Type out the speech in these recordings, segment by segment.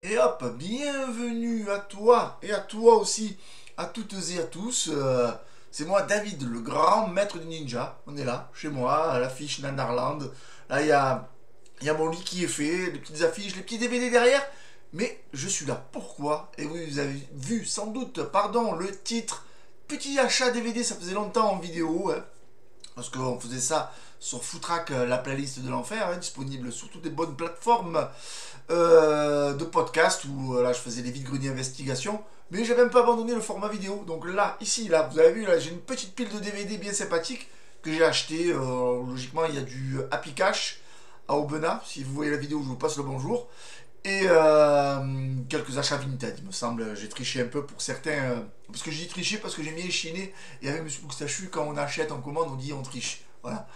Et hop, bienvenue à toi et à toi aussi, à toutes et à tous. C'est moi, David, le grand maître du ninja. On est là, chez moi, à l'affiche Nanarland. Là, il y a mon lit qui est fait, les petites affiches, les petits DVD derrière. Mais je suis là. Pourquoi? Et oui, vous avez vu sans doute, pardon, le titre. Petit achat DVD, ça faisait longtemps en vidéo, hein, parce qu'on faisait ça sur Footrack, la playlist de l'enfer, hein, disponible sur toutes les bonnes plateformes de podcast où là je faisais des vides-greniers investigations, mais j'avais un peu abandonné le format vidéo. Donc là, ici, là, vous avez vu, là j'ai une petite pile de DVD bien sympathique que j'ai acheté. Logiquement, il y a du Happy Cash à Aubenas. Si vous voyez la vidéo, je vous passe le bonjour. Et quelques achats Vinted, il me semble. J'ai triché un peu pour certains. Parce que j'ai triché parce que j'ai mis échiné. Et avec Monsieur Moustachu, quand on achète en commande, on dit on triche. Voilà.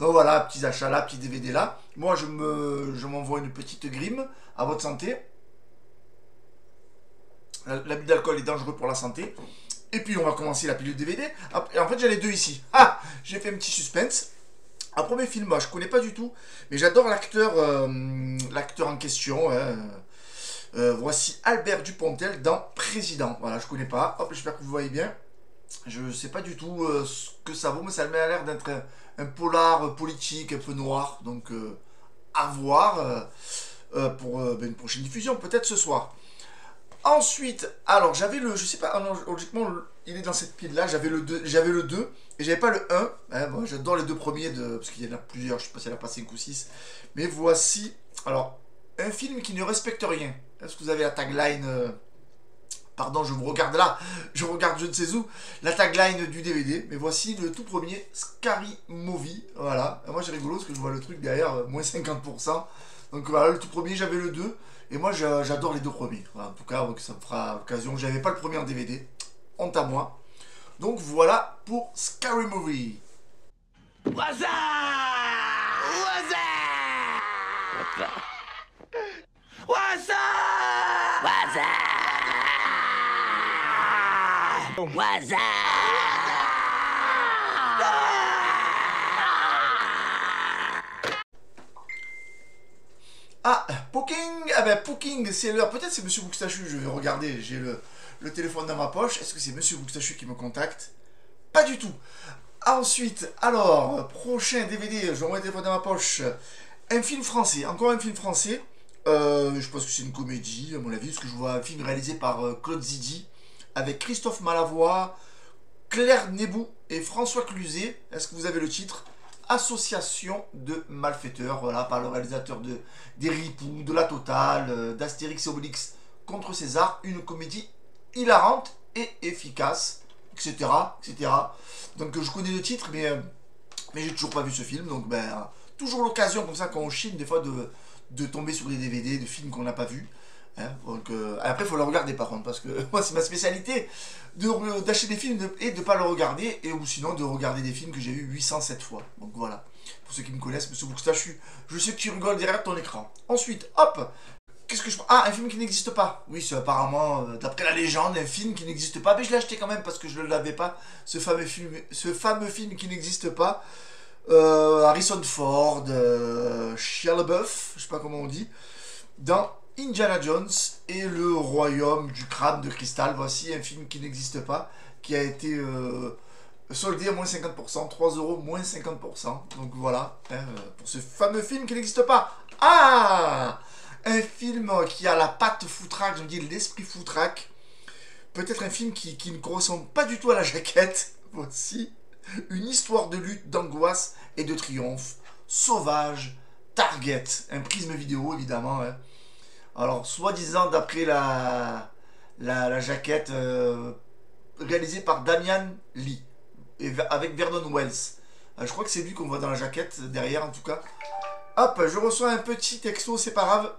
Donc voilà, petits achats là, petits DVD là. Moi, je m'envoie une petite grime à votre santé. L'abus d'alcool est dangereux pour la santé. Et puis, on va commencer la pilule DVD. Et en fait, j'ai les deux ici. Ah, j'ai fait un petit suspense. Un premier film, moi, je connais pas du tout, mais j'adore l'acteur en question, hein. Voici Albert Dupontel dans Président. Voilà, je connais pas. Hop, j'espère que vous voyez bien. Je sais pas du tout ce que ça vaut, mais ça m'a l'air d'être un polar politique un peu noir. Donc, à voir pour une prochaine diffusion, peut-être ce soir. Ensuite, alors j'avais le, je sais pas, non, logiquement il est dans cette pile là, j'avais le 2 et j'avais pas le un. Hein, moi j'adore les deux premiers parce qu'il y en a plusieurs, je sais pas s'il y en a pas 5 ou 6. Mais voici, alors, un film qui ne respecte rien. Est-ce que vous avez la tagline pardon, je vous regarde là, je regarde je ne sais où, la tagline du DVD. Mais voici le tout premier, Scary Movie. Voilà, et moi j'ai rigolo parce que je vois le truc derrière, moins 50%. Donc voilà, le tout premier, j'avais le 2. Et moi j'adore les deux premiers. Voilà, en tout cas, ça me fera l'occasion. J'avais pas le premier en DVD. Honte à moi. Donc voilà pour Scary Movie. What's up? What's up? What's up? What's up? What's Ah, Poking. Ah ben Poking, c'est l'heure. Peut-être c'est Monsieur Moustachu. Je vais regarder. J'ai le téléphone dans ma poche. Est-ce que c'est Monsieur Moustachu qui me contacte? Pas du tout. Ensuite, alors, prochain DVD, je remets le téléphone dans ma poche. Un film français, encore un film français. Je pense que c'est une comédie, à mon avis, parce que je vois un film réalisé par Claude Zidi, avec Christophe Malavoie, Claire Nebou et François Cluzet. Est-ce que vous avez le titre? Association de malfaiteurs, voilà, par le réalisateur des Ripoux, de La Totale, d'Astérix et Obélix contre César. Une comédie hilarante et efficace, etc. etc. Donc je connais le titre, mais j'ai toujours pas vu ce film. Donc toujours l'occasion comme ça quand on chine des fois de tomber sur des DVD de films qu'on n'a pas vus. Hein, donc, après, il faut le regarder par contre, parce que moi, c'est ma spécialité d'acheter des films et de ne pas le regarder, ou sinon de regarder des films que j'ai vus 807 fois. Donc voilà, pour ceux qui me connaissent, Monsieur Boustachu, je sais que tu rigoles derrière ton écran. Ensuite, hop, qu'est-ce que je prends? Ah, un film qui n'existe pas. Oui, c'est apparemment, d'après la légende, un film qui n'existe pas, mais je l'ai acheté quand même parce que je ne l'avais pas, ce fameux film qui n'existe pas. Harrison Ford, Shia LaBeouf, je sais pas comment on dit, dans Indiana Jones et le royaume du crâne de cristal. Voici un film qui n'existe pas, qui a été soldé à moins 50%, 3 euros moins 50%. Donc voilà, hein, pour ce fameux film qui n'existe pas. Ah, un film qui a la patte foutraque, je me dis l'esprit foutraque. Peut-être un film qui ne correspond pas du tout à la jaquette. Voici une histoire de lutte, d'angoisse et de triomphe. Sauvage, Target, un prisme vidéo évidemment. Hein. Alors, soi-disant d'après la jaquette réalisée par Damian Lee, avec Vernon Wells. Je crois que c'est lui qu'on voit dans la jaquette, derrière en tout cas. Hop, je reçois un petit texto, c'est pas grave.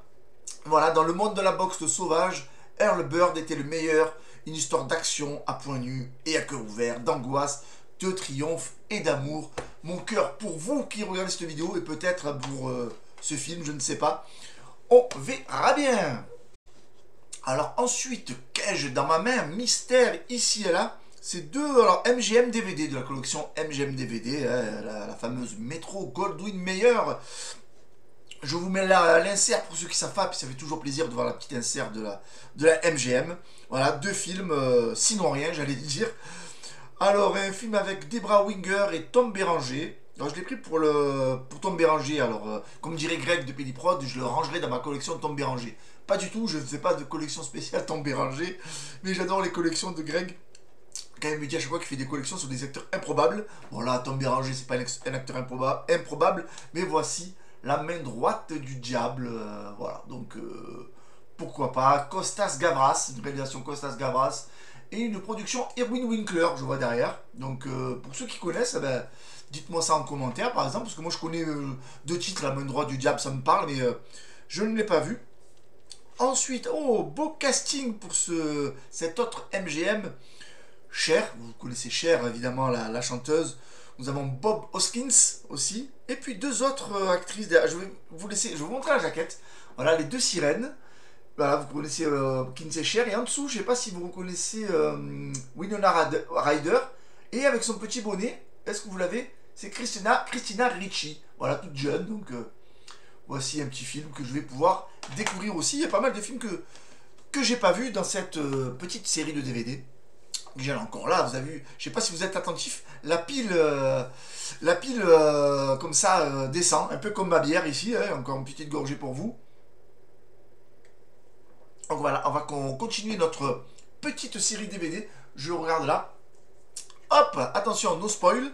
Voilà, dans le monde de la boxe de sauvage, Earl Bird était le meilleur. Une histoire d'action à point nu et à cœur ouvert, d'angoisse, de triomphe et d'amour. Mon cœur pour vous qui regardez cette vidéo et peut-être pour ce film, je ne sais pas. On verra bien. Alors ensuite, qu'ai-je dans ma main? Mystère ici et là. C'est deux MGM DVD de la collection MGM DVD, hein, la fameuse Metro Goldwyn Mayer. Je vous mets l'insert pour ceux qui savent pas, puis ça fait toujours plaisir de voir la petite insert de la MGM. Voilà, 2 films, sinon rien, j'allais dire. Alors, un film avec Debra Winger et Tom Béranger. Alors, je l'ai pris pour Tom Béranger. Alors, comme dirait Greg de Pédiprod, je le rangerai dans ma collection de Tom Béranger. Pas du tout, je ne fais pas de collection spéciale Tom Béranger, mais j'adore les collections de Greg. Quand il me dit à chaque fois qu'il fait des collections sur des acteurs improbables. Bon, là, Tom Béranger, c'est pas un acteur improbable, mais voici la main droite du diable. Voilà, donc pourquoi pas. Costas Gavras, une réalisation Costas Gavras. Et une production Erwin Winkler, je vois derrière. Donc, pour ceux qui connaissent, dites-moi ça en commentaire, par exemple, parce que moi je connais 2 titres, La main droite du diable, ça me parle, mais je ne l'ai pas vu. Ensuite, oh, beau casting pour cet autre MGM, Cher, vous connaissez Cher, évidemment, la chanteuse. Nous avons Bob Hoskins aussi, et puis 2 autres actrices. Je vais vous montrer la jaquette. Voilà, les 2 sirènes. Voilà, vous connaissez Kinsey Cher, et en dessous, je ne sais pas si vous reconnaissez Winona Ryder, et avec son petit bonnet, est-ce que vous l'avez? C'est Christina Ricci, voilà, toute jeune, donc voici un petit film que je vais pouvoir découvrir aussi. Il y a pas mal de films que j'ai pas vus dans cette petite série de DVD. J'ai encore là, vous avez vu, je sais pas si vous êtes attentif, la pile comme ça descend, un peu comme ma bière ici, hein, encore une petite gorgée pour vous. Donc voilà, on va continuer notre petite série DVD. Je regarde là. Hop, attention, no spoil.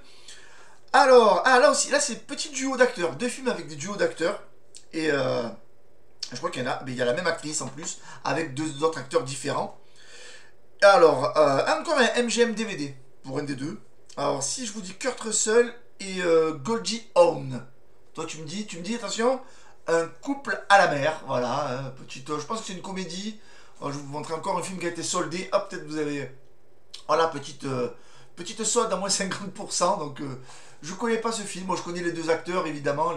Alors, là aussi, là c'est petit duo d'acteurs. 2 films avec des duos d'acteurs. Et je crois qu'il y en a, mais il y a la même actrice en plus, avec 2 autres acteurs différents. Alors, encore un MGM DVD pour un des 2. Alors, si je vous dis Kurt Russell et Goldie Hawn. Toi, tu me dis, attention, un couple à la mer. Voilà, petite, je pense que c'est une comédie. Alors, je vais vous montrer encore un film qui a été soldé. Hop, peut-être vous avez... Voilà, petite solde à moins 50%. Donc, je connais pas ce film. Moi, je connais les 2 acteurs, évidemment.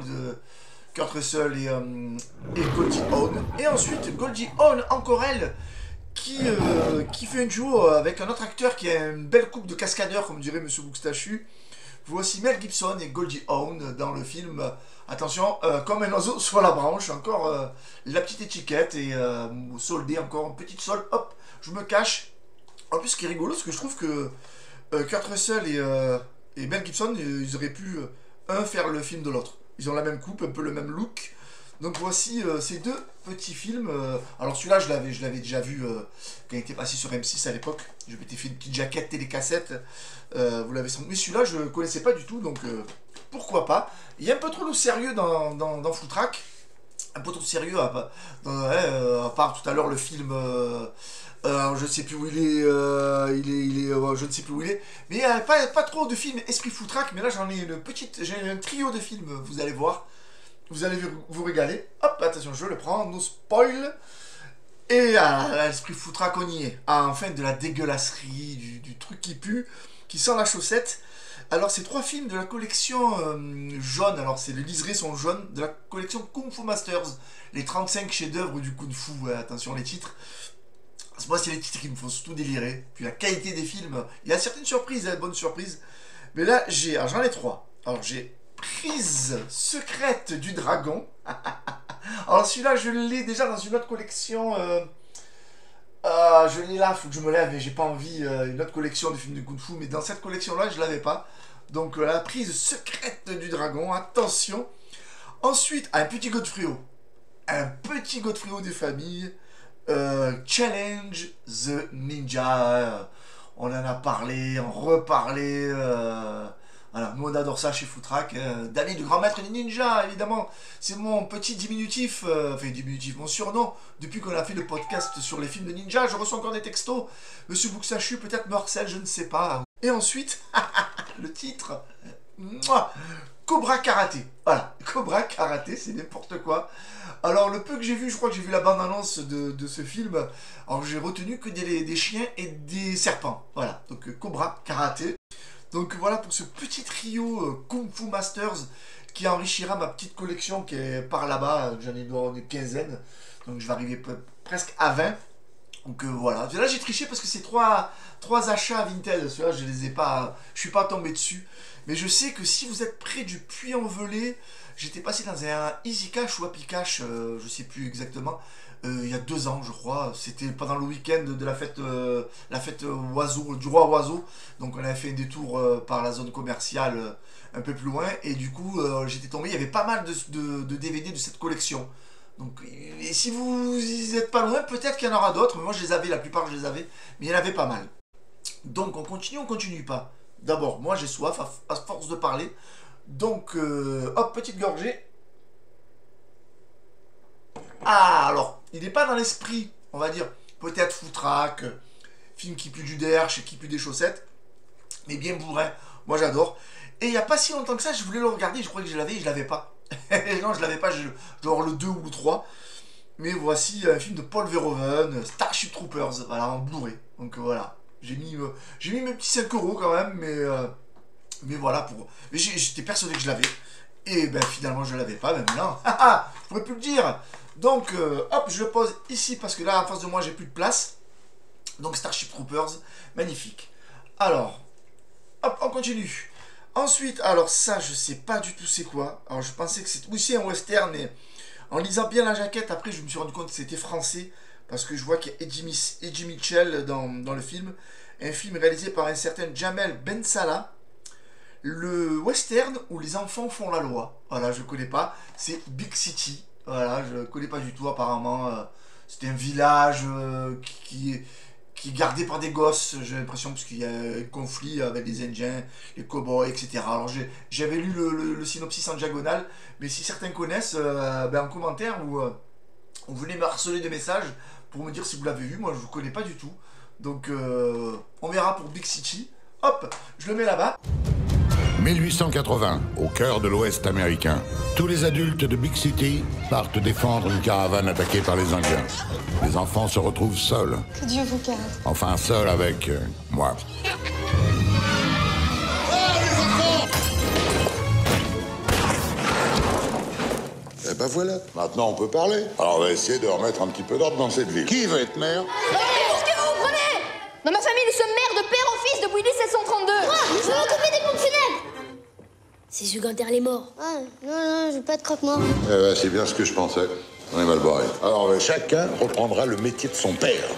Kurt Russell et Goldie Hawn. Et ensuite, Goldie Hawn, encore elle, qui fait un duo avec un autre acteur qui a une belle coupe de cascadeur, comme dirait Monsieur Boustachu. Voici Mel Gibson et Goldie Hawn dans le film. Attention, comme un oiseau sur la branche, encore la petite étiquette et soldé, encore une petite solde. Hop, je me cache. En plus, ce qui est rigolo, c'est que je trouve que Kurt Russell et Mel Gibson, ils auraient pu faire le film de l'autre. Ils ont la même coupe, un peu le même look. Donc voici ces 2 petits films. Alors celui-là, je l'avais déjà vu quand il était passé sur M6 à l'époque. Je m'étais fait une petite jaquette télécassette. Vous l'avez sans... Mais celui-là, je ne connaissais pas du tout, donc pourquoi pas. Il y a un peu trop de sérieux dans Full Track. Un peu trop de sérieux, à part tout à l'heure le film... je ne sais plus où il est, je ne sais plus où il est, mais il n'y a pas trop de films esprit foutraque, mais là j'ai un trio de films, vous allez voir, vous allez vous régaler. Hop, attention, je le prends, no spoil, et l'esprit foutraque, on y est. Enfin, de la dégueulasserie, du truc qui pue, qui sent la chaussette. Alors, c'est 3 films de la collection jaune, alors les liserés sont jaunes, de la collection Kung Fu Masters, les 35 chefs-d'œuvre du Kung Fu, attention les titres. Moi, c'est les titres qui me font surtout délirer. Puis la qualité des films. Il y a certaines surprises, bonnes surprises. Mais là, j'en ai 3. Alors, j'ai Prise secrète du dragon. Alors, celui-là, je l'ai déjà dans une autre collection. Je l'ai là, faut que je me lève, mais j'ai pas envie. Une autre collection de films de Kung Fu. Mais dans cette collection-là, je l'avais pas. Donc, la Prise secrète du dragon. Attention. Ensuite, un petit Godefrio. Un petit Godefrio des familles. Challenge the Ninja. On en a parlé, on reparlé. Voilà, nous on adore ça chez Footrack. Danny, du grand maître des ninjas, évidemment. C'est mon petit diminutif, mon surnom. Depuis qu'on a fait le podcast sur les films de ninja, je reçois encore des textos. Monsieur Bouxachu, peut-être me harcèle, je ne sais pas. Et ensuite, le titre. Cobra Karaté. Voilà, Cobra Karaté, c'est n'importe quoi. Alors, le peu que j'ai vu, je crois que j'ai vu la bande-annonce de ce film. Alors, j'ai retenu que des chiens et des serpents. Voilà, donc Cobra Karaté. Donc, voilà pour ce petit trio Kung Fu Masters qui enrichira ma petite collection qui est par là-bas. J'en ai une quinzaine. Donc, je vais arriver presque à 20. Donc, voilà. Là, j'ai triché parce que c'est trois achats Vinted. Ceux-là, je les ai pas... Je suis pas tombé dessus. Mais je sais que si vous êtes près du Puy-en-Velay, J'étais passé dans un Easy Cash ou Happy Cash, je sais plus exactement, il y a 2 ans, je crois. C'était pendant le week-end de la fête oiseau, du roi oiseau. Donc on avait fait un détour par la zone commerciale un peu plus loin. Et du coup, j'étais tombé, il y avait pas mal de DVD de cette collection. Donc, et si vous n'êtes pas loin, peut-être qu'il y en aura d'autres. Moi, je les avais, la plupart, je les avais. Mais il y en avait pas mal. Donc, on continue pas. D'abord, moi, j'ai soif à force de parler. Donc, hop, petite gorgée. Ah, alors, il n'est pas dans l'esprit, on va dire, peut-être foutraque, film qui pue du derche, qui pue des chaussettes, mais bien bourrin. Moi, j'adore. Et il n'y a pas si longtemps que ça, je voulais le regarder, je croyais que je l'avais et je l'avais pas. Non, je l'avais pas, je dois avoir le 2 ou le 3. Mais voici un film de Paul Verhoeven, Starship Troopers, voilà, en Blu-ray. Donc voilà, j'ai mis mes petits 5 euros quand même, mais voilà, j'étais persuadé que je l'avais. Et ben finalement je l'avais pas, même non. Je pourrais plus le dire. Donc hop, je le pose ici parce que là en face de moi j'ai plus de place. Donc Starship Troopers, magnifique. Alors, hop, on continue. Ensuite, alors ça je sais pas du tout c'est quoi. Alors je pensais que c'était... Oui, c'est un western, mais en lisant bien la jaquette, après je me suis rendu compte que c'était français. Parce que je vois qu'il y a Eddie Mitchell dans le film. Un film réalisé par un certain Jamel Ben Salah. Le western où les enfants font la loi. Voilà, je connais pas. C'est Big City. Voilà, je connais pas du tout apparemment. C'était un village qui est gardé par des gosses, j'ai l'impression, parce qu'il y a un conflit avec les Indiens, les cowboys, etc. Alors j'avais lu le synopsis en diagonale, mais si certains connaissent, en commentaire, ou venez me harceler de messages pour me dire si vous l'avez vu. Moi je ne connais pas du tout. Donc on verra pour Big City. Hop, je le mets là-bas. 1880, au cœur de l'Ouest américain. Tous les adultes de Big City partent défendre une caravane attaquée par les Indiens. Les enfants se retrouvent seuls. Que Dieu vous garde. Enfin, seuls avec moi. Eh ben voilà, maintenant on peut parler. Alors on va essayer de remettre un petit peu d'ordre dans cette ville. Qui veut être maire? Qu'est-ce que vous prenez? Dans ma famille, nous sommes maires de père en fils depuis 1732. Moi, je veux m'occuper des pompes funèbres. C'est Juganter les morts. Ah, non, je veux pas de croque-mort. Eh ben, c'est bien ce que je pensais. On est mal barré. Alors chacun reprendra le métier de son père.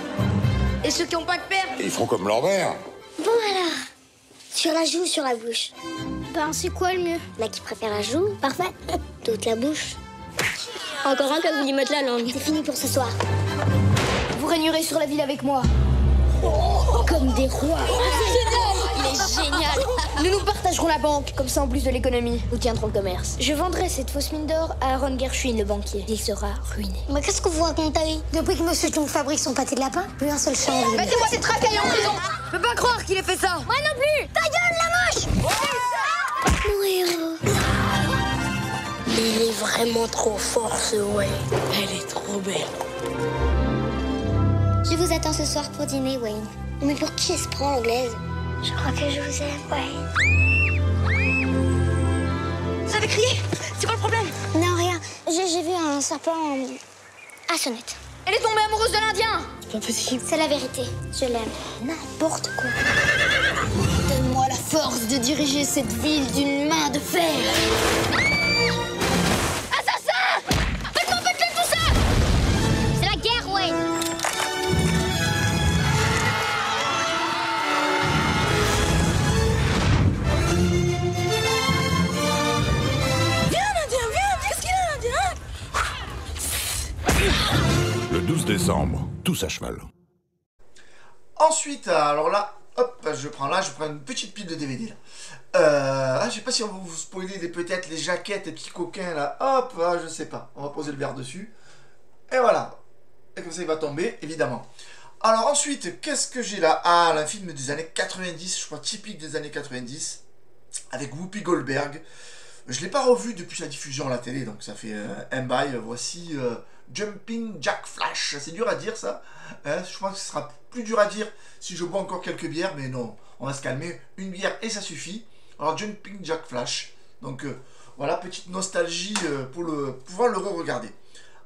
Et ceux qui n'ont pas de père? Et ils feront comme leur mère. Bon alors, sur la joue ou sur la bouche? Ben, c'est quoi le mieux? Là qui préfère la joue, parfait. D'autres la bouche. Encore un qui a voulu mettre la langue. C'est fini pour ce soir. Vous régnerez sur la ville avec moi. Comme des rois. Il est génial. Nous partagerons la banque. Comme ça, en plus de l'économie, nous tiendrons le commerce. Je vendrai cette fausse mine d'or à Aaron Gershwin, le banquier. Il sera ruiné. Mais qu'est-ce que vous racontez? Depuis que Monsieur Jung fabrique son pâté de lapin, plus un seul champ. Mettez-moi ces tracailles en prison. Je peux pas croire qu'il ait fait ça. Moi non plus. Ta gueule, la moche. Mon héros. Il est vraiment trop fort, ce Wayne. Elle est trop belle. Je vous attends ce soir pour dîner, Wayne. Mais pour qui elle se prend, anglaise? Je crois que je vous aime, Wayne. Vous avez crié? C'est quoi le problème? Non, rien. J'ai vu un serpent à sonnette. Elle est tombée amoureuse de l'Indien. C'est pas possible. C'est la vérité. Je l'aime. N'importe quoi. Donne-moi la force de diriger cette ville d'une main de fer. Assassin! Faites-moi péter tout ça! C'est la guerre, Wayne. Le 12 décembre, tous à cheval. Ensuite, alors là, hop, je prends une petite pile de DVD là. Je sais pas si on va vous spoiler peut-être les jaquettes, les petits coquins là. Hop, je sais pas. On va poser le verre dessus. Et voilà. Et comme ça il va tomber, évidemment. Alors ensuite, qu'est-ce que j'ai là? Ah, un film des années 90, je crois typique des années 90, avec Whoopi Goldberg. Je l'ai pas revu depuis sa diffusion à la télé, donc ça fait un bail. Voici Jumping Jack Flash. C'est dur à dire ça. Je pense que ce sera plus dur à dire si je bois encore quelques bières, mais non, on va se calmer. Une bière et ça suffit. Alors Jumping Jack Flash. Donc voilà, petite nostalgie pour pouvoir le re-regarder.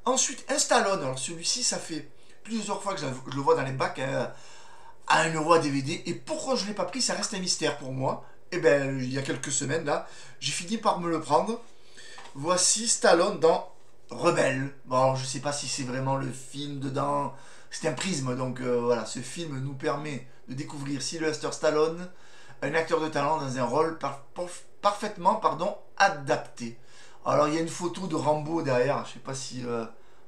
Ensuite, un Stallone. Alors celui-ci, ça fait plusieurs fois que je le vois dans les bacs à 1 euro à DVD. Et pourquoi je ne l'ai pas pris, ça reste un mystère pour moi. Et ben, il y a quelques semaines là, j'ai fini par me le prendre. voici Stallone dans Rebelle. Bon, alors, je sais pas si c'est vraiment le film dedans. C'est un prisme, donc voilà, ce film nous permet de découvrir Sylvester Stallone, un acteur de talent dans un rôle parfaitement adapté. Alors il y a une photo de Rambo derrière, je sais pas si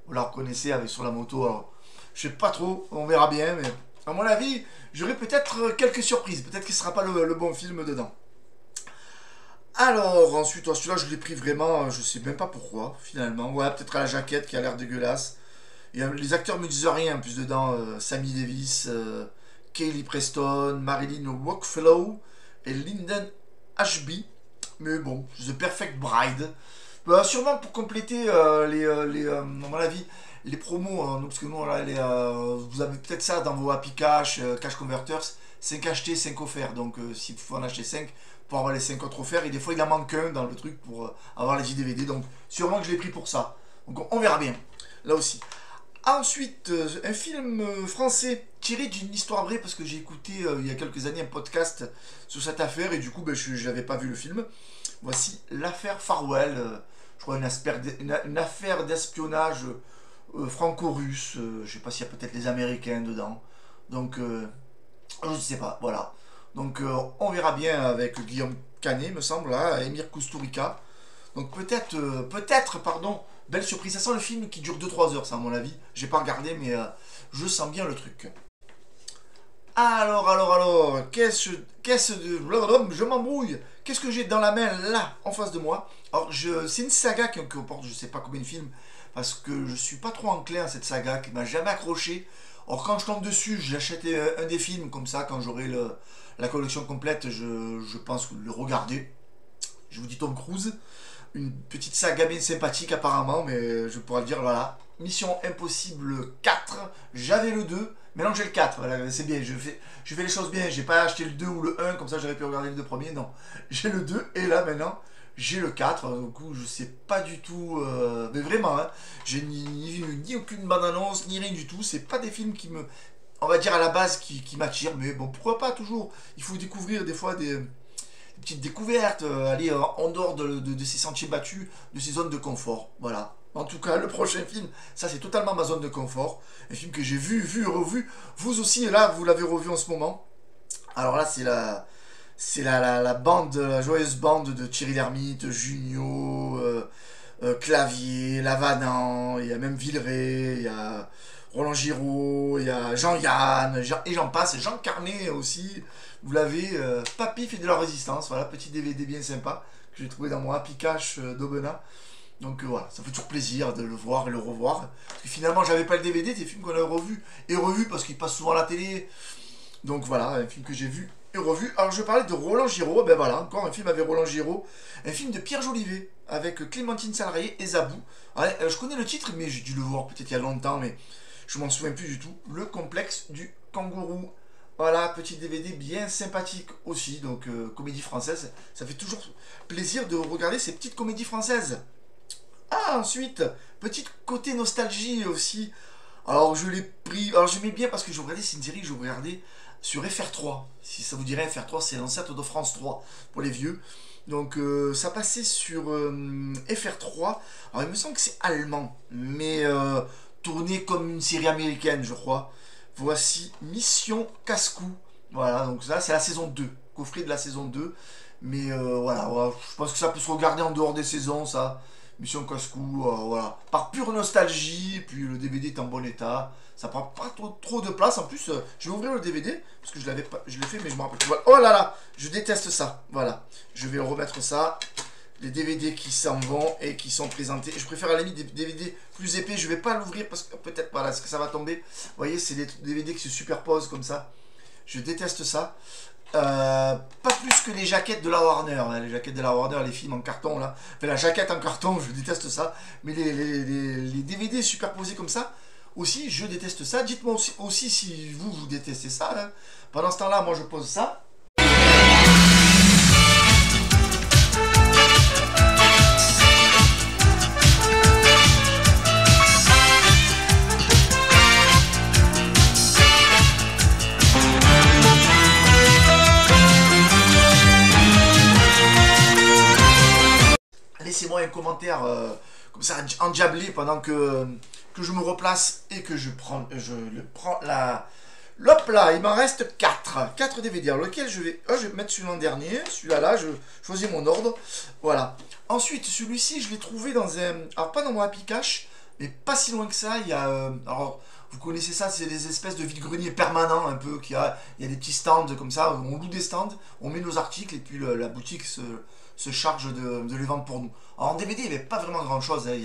vous la reconnaissez avec sur la moto, alors je sais pas trop, on verra bien, mais à mon avis, j'aurai peut-être quelques surprises, peut-être que ce sera pas le bon film dedans. Alors ensuite, celui-là je l'ai pris vraiment, je sais même pas pourquoi finalement, ouais, peut-être à la jaquette qui a l'air dégueulasse. Et, les acteurs me disent rien, en plus dedans, Sammy Davis, Kaylee Preston, Marilyn Workflow et Lyndon Ashby. Mais bon, The Perfect Bride. Sûrement pour compléter à mon avis, les promos, hein, parce que nous, là, vous avez peut-être ça dans vos Happy Cash, Cash Converters, 5 achetés, 5 offerts. Donc s'il faut en acheter 5, pour avoir les 5 autres offerts, et des fois il en manque un dans le truc pour avoir les DVD. Donc sûrement que je l'ai pris pour ça. Donc on verra bien, là aussi. Ensuite, un film français tiré d'une histoire vraie, parce que j'ai écouté il y a quelques années un podcast sur cette affaire, et du coup je n'avais pas vu le film. Voici l'affaire Farwell, je crois une affaire d'espionnage franco-russe, je ne sais pas s'il y a peut-être les Américains dedans, donc je ne sais pas, voilà. Donc on verra bien avec Guillaume Canet, me semble, là, Emir Kusturica. Donc peut-être, belle surprise. Ça sent le film qui dure 2-3 heures, ça, à mon avis. J'ai pas regardé, mais je sens bien le truc. Alors, qu'est-ce de... Je m'embrouille. Qu'est-ce que j'ai dans la main, là, en face de moi? Alors, c'est une saga qui comporte je sais pas combien de films, parce que je suis pas trop enclin à cette saga, qui m'a jamais accroché. Or, quand je tombe dessus, j'achète un des films, comme ça, quand j'aurai la collection complète, je pense le regarder. Je vous dis Tom Cruise. Une petite saga bien sympathique apparemment, mais je pourrais le dire, voilà. Mission Impossible 4, j'avais le 2, maintenant j'ai le 4, voilà, c'est bien, je fais les choses bien, j'ai pas acheté le 2 ou le 1, comme ça j'aurais pu regarder les deux premiers, non. J'ai le 2, et là maintenant, j'ai le 4, du coup je sais pas du tout, mais vraiment, hein, j'ai ni aucune bande-annonce, ni rien du tout, c'est pas des films qui me, on va dire à la base, qui m'attirent, mais bon, pourquoi pas toujours, il faut découvrir des fois des petites découvertes, aller en dehors de ces sentiers battus, de ces zones de confort, voilà. En tout cas, le prochain film, ça c'est totalement ma zone de confort, un film que j'ai vu, revu, vous aussi, là, vous l'avez revu en ce moment. Alors là, c'est la bande, la joyeuse bande de Thierry Lhermitte, Junio, Clavier, Lavanant, il y a même Villeray, il y a Roland Giraud, il y a Jean-Yann, et j'en passe, Jean Carnet aussi. Vous l'avez, Papy fait de la résistance, voilà, petit DVD bien sympa que j'ai trouvé dans mon Happy Cash d'Aubenas. Donc voilà, ça fait toujours plaisir de le voir et le revoir. Parce que finalement, j'avais pas le DVD, des films qu'on a revus et revus parce qu'ils passent souvent à la télé. Donc voilà, un film que j'ai vu et revu. Alors je parlais de Roland Giraud, ben voilà, encore un film avec Roland Giraud. Un film de Pierre Jolivet avec Clémentine Salarié et Zabou. Ouais, je connais le titre, mais j'ai dû le voir peut-être il y a longtemps, mais je m'en souviens plus du tout. Le complexe du kangourou. Voilà, petit DVD bien sympathique aussi, donc comédie française. Ça fait toujours plaisir de regarder ces petites comédies françaises. Ah, ensuite, petit côté nostalgie aussi. Alors je l'ai pris, alors j'aimais bien parce que je regardais, c'est une série que je regardais sur FR3. Si ça vous dirait, FR3 c'est l'ancêtre de France 3 pour les vieux. Donc ça passait sur FR3. Alors il me semble que c'est allemand, mais tourné comme une série américaine, je crois. Voici Mission Casse-Cou. Voilà, donc ça c'est la saison 2, coffret de la saison 2. Mais voilà, je pense que ça peut se regarder en dehors des saisons, ça. Mission Casse-Cou, voilà. Par pure nostalgie, puis le DVD est en bon état. Ça prend pas trop de place. En plus, je vais ouvrir le DVD, parce que je l'ai fait, mais je me rappelle plus. Voilà. Oh là là, je déteste ça. Voilà, je vais remettre ça. Les DVD qui s'en vont et qui sont présentés. Je préfère à la limite des DVD plus épais. Je vais pas l'ouvrir parce que peut-être pas là, parce que ça va tomber. Vous voyez, c'est des DVD qui se superposent comme ça. Je déteste ça. Pas plus que les jaquettes de la Warner. Hein. Les jaquettes de la Warner, les films en carton là. Enfin, la jaquette en carton, je déteste ça. Mais les DVD superposés comme ça, aussi, je déteste ça. Dites-moi aussi si vous détestez ça. Hein. Pendant ce temps-là, moi je pose ça. Laissez-moi un commentaire commentaires comme ça endiablés pendant que je me replace et que je prends la... Hop là, il m'en reste 4 DVD. Alors lequel je vais mettre celui-là en dernier. Celui-là, je choisis mon ordre. Voilà. Ensuite, celui-ci, je l'ai trouvé dans un... Alors pas dans mon Happy Cash, mais pas si loin que ça. Il y a... alors, vous connaissez ça, c'est des espèces de vide-greniers permanents un peu. Il y a des petits stands comme ça. On loue des stands, on met nos articles et puis la boutique se charge de les vendre pour nous. Alors en DVD, il n'y avait pas vraiment grand-chose. Hein. Il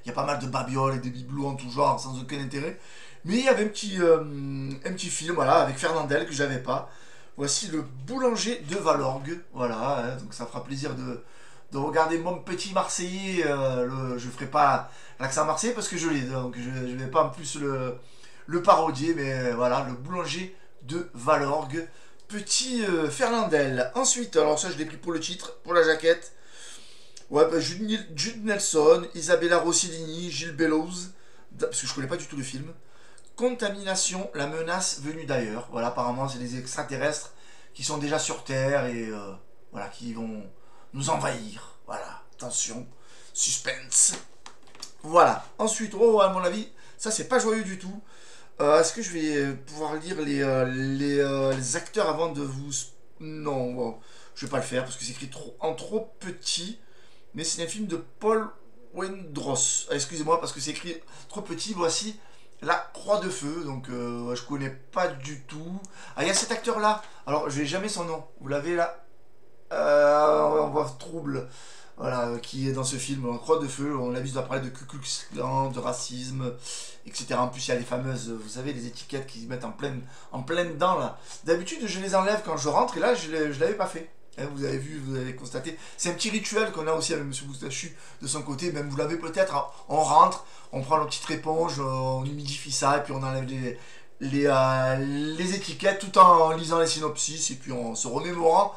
y a pas mal de babioles et de bibelots en tout genre, sans aucun intérêt. Mais il y avait un petit film, voilà, avec Fernandel que j'avais pas. Voici le boulanger de Valorgue, voilà, hein, donc ça fera plaisir de regarder mon petit Marseillais. Je ferai pas l'accent marseillais parce que je l'ai, donc je vais pas en plus le parodier, mais voilà, le boulanger de Valorgue, petit Fernandel. Ensuite, alors ça je l'ai pris pour le titre, pour la jaquette. Ouais, bah, Jude Nelson, Isabella Rossellini, Gilles Bellows, parce que je connais pas du tout le film. Contamination, la menace venue d'ailleurs. Voilà, apparemment, c'est des extraterrestres qui sont déjà sur Terre et voilà, qui vont nous envahir. Voilà, attention, suspense. Voilà. Ensuite, à mon avis, ça c'est pas joyeux du tout. Est-ce que je vais pouvoir lire les acteurs avant de vous... Non, bon, je vais pas le faire parce que c'est écrit en trop petit. Mais c'est un film de Paul Wendros. Excusez-moi parce que c'est écrit trop petit. Voici La Croix de Feu, donc je connais pas du tout. Ah, il y a cet acteur là, alors je n'ai jamais son nom, vous l'avez là, on voit Trouble, voilà, qui est dans ce film, La Croix de Feu. On a vu parler de Ku Klux Klan, de racisme, etc. En plus il y a les fameuses, vous savez, les étiquettes qui se mettent en pleine dedans là. D'habitude je les enlève quand je rentre et là je l'avais pas fait. Vous avez vu, vous avez constaté. C'est un petit rituel qu'on a aussi avec M. Moustachu de son côté. Même vous l'avez peut-être. On rentre, on prend notre petite éponge, on humidifie ça et puis on enlève les étiquettes tout en lisant les synopsis et puis en se remémorant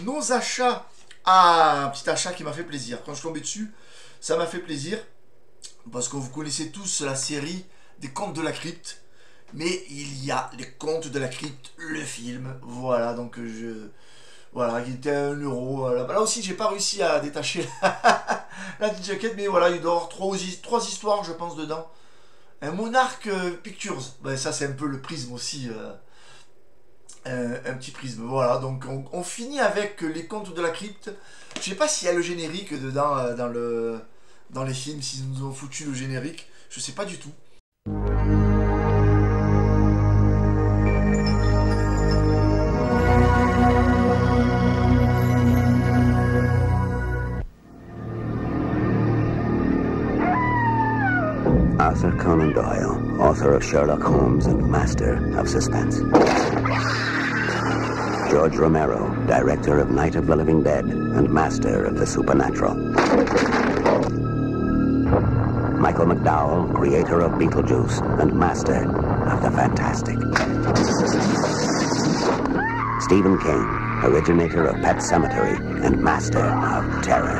nos achats. Ah, un petit achat qui m'a fait plaisir. Quand je suis tombé dessus, ça m'a fait plaisir parce que vous connaissez tous la série des Contes de la Crypte. Mais il y a les Contes de la Crypte, le film. Voilà, donc voilà, qui était à 1 euro. Là aussi, j'ai pas réussi à détacher la petite jaquette, mais voilà, il doit y avoir 3 histoires, je pense, dedans. Un Monarch Pictures, ben, ça c'est un peu le prisme aussi, un petit prisme. Voilà, donc on finit avec les Contes de la Crypte. Je sais pas s'il y a le générique dedans, dans les films, s'ils nous ont foutu le générique, je sais pas du tout. Arthur Conan Doyle, author of Sherlock Holmes and master of suspense. George Romero, director of Night of the Living Dead and master of the supernatural. Michael McDowell, creator of Beetlejuice and master of the fantastic. Stephen King, originator of Pet Sematary and master of terror.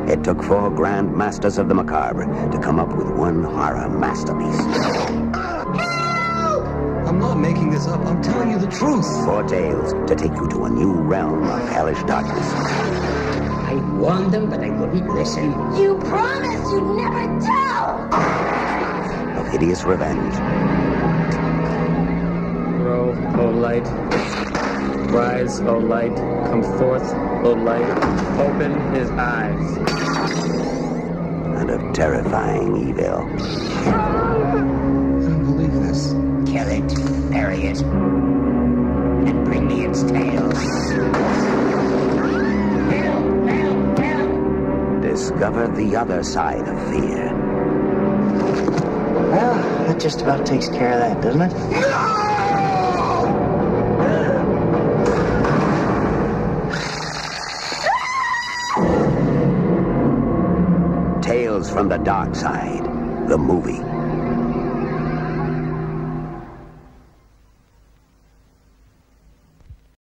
It took 4 grand masters of the macabre to come up with one horror masterpiece. I'm not making this up. I'm telling you the truth. 4 tales to take you to a new realm of hellish darkness. I warned them, but they wouldn't listen. You promised you'd never tell! Of hideous revenge. Grow, O light. Rise, O light. Come forth, O light. Open his eyes. And of terrifying evil. I don't believe this. Kill it, bury it, and bring me its tail. Discover the other side of fear. Well, that just about takes care of that, doesn't it? Tales from the Dark Side, the movie.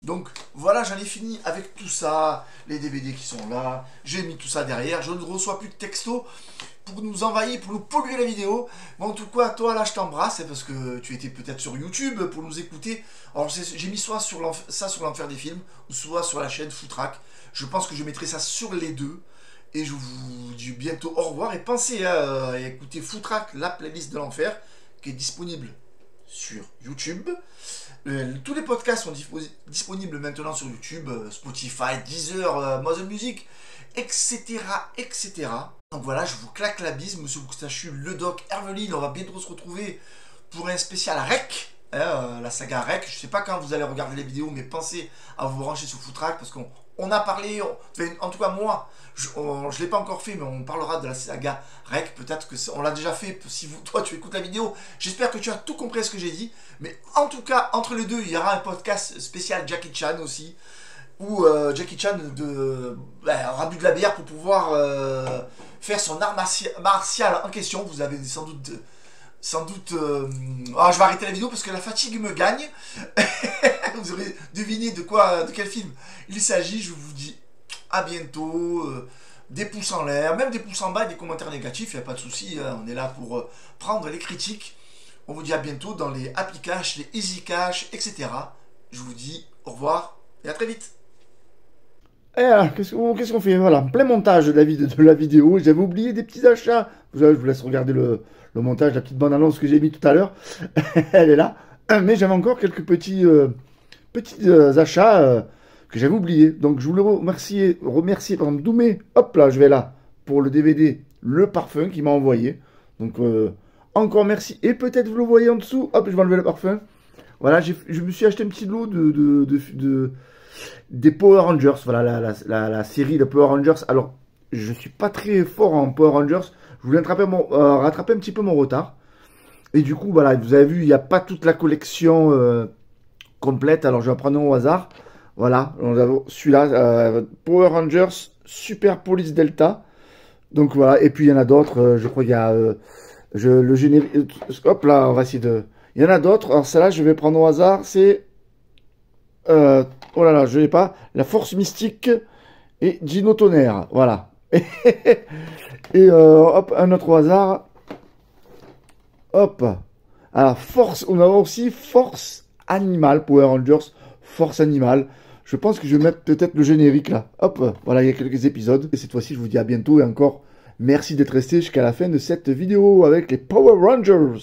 Donc voilà voilà, j'en ai fini avec tout ça, les DVD qui sont là, j'ai mis tout ça derrière, je ne reçois plus de textos pour nous envahir, pour nous polluer la vidéo. Bon, en tout cas, toi là, je t'embrasse, parce que tu étais peut-être sur YouTube pour nous écouter. Alors, j'ai mis soit sur ça sur l'enfer des films, ou soit sur la chaîne Footrack. Je pense que je mettrai ça sur les deux. Et je vous dis bientôt au revoir. Et pensez à écouter Footrack, la playlist de l'enfer, qui est disponible sur YouTube. Tous les podcasts sont disponibles maintenant sur YouTube, Spotify, Deezer, Amazon Music, etc., etc. Donc voilà, je vous claque la bise, Monsieur Moustachu, le doc, Herveline. On va bientôt se retrouver pour un spécial REC, la saga REC. Je sais pas quand vous allez regarder les vidéos, mais pensez à vous brancher sur Footrack, parce qu'on a parlé, en tout cas moi, je ne l'ai pas encore fait, mais on parlera de la saga REC. Peut-être qu'on l'a déjà fait, si toi tu écoutes la vidéo. J'espère que tu as tout compris ce que j'ai dit. Mais en tout cas, entre les deux, il y aura un podcast spécial Jackie Chan aussi, où Jackie Chan aura bu de la bière pour pouvoir faire son art martial en question. Vous avez sans doute... je vais arrêter la vidéo parce que la fatigue me gagne. Vous aurez deviné de quel film il s'agit. Je vous dis à bientôt. Des pouces en l'air, même des pouces en bas et des commentaires négatifs, il n'y a pas de souci. On est là pour prendre les critiques. On vous dit à bientôt dans les Happy Cash, les Easy Cash, etc. Je vous dis au revoir et à très vite. Et alors, qu'est-ce qu'on fait? Voilà, plein montage de la vidéo. J'avais oublié des petits achats. Je vous laisse regarder le montage, la petite bande-annonce que j'ai mis tout à l'heure. Elle est là. Mais j'avais encore quelques petits achats que j'avais oubliés. Donc je voulais remercier par exemple Doumé. Hop là, je vais là pour le DVD Le Parfum qu'il m'a envoyé. Donc encore merci. Et peut-être vous le voyez en dessous. Hop, je vais enlever le parfum. Voilà, je me suis acheté un petit lot des Power Rangers. Voilà la série de Power Rangers. Alors je suis pas très fort en Power Rangers. Je voulais rattraper un petit peu mon retard. Et du coup, voilà, vous avez vu, il n'y a pas toute la collection complète. Alors, je vais en prendre un au hasard. Voilà, celui-là, Power Rangers Super Police Delta. Donc, voilà, et puis il y en a d'autres. Je crois qu'il y a le générique. Hop là, on va essayer de... Il y en a d'autres. Alors, celle-là, je vais prendre au hasard. C'est... oh là là, je n'ai pas. La Force Mystique et Dino Tonnerre. Voilà. Et hop, un autre au hasard. Hop. Alors, on a aussi Force Animale, Power Rangers, Force Animale. Je pense que je vais mettre peut-être le générique là. Hop, voilà, il y a quelques épisodes. Et cette fois-ci, je vous dis à bientôt et encore merci d'être resté jusqu'à la fin de cette vidéo avec les Power Rangers.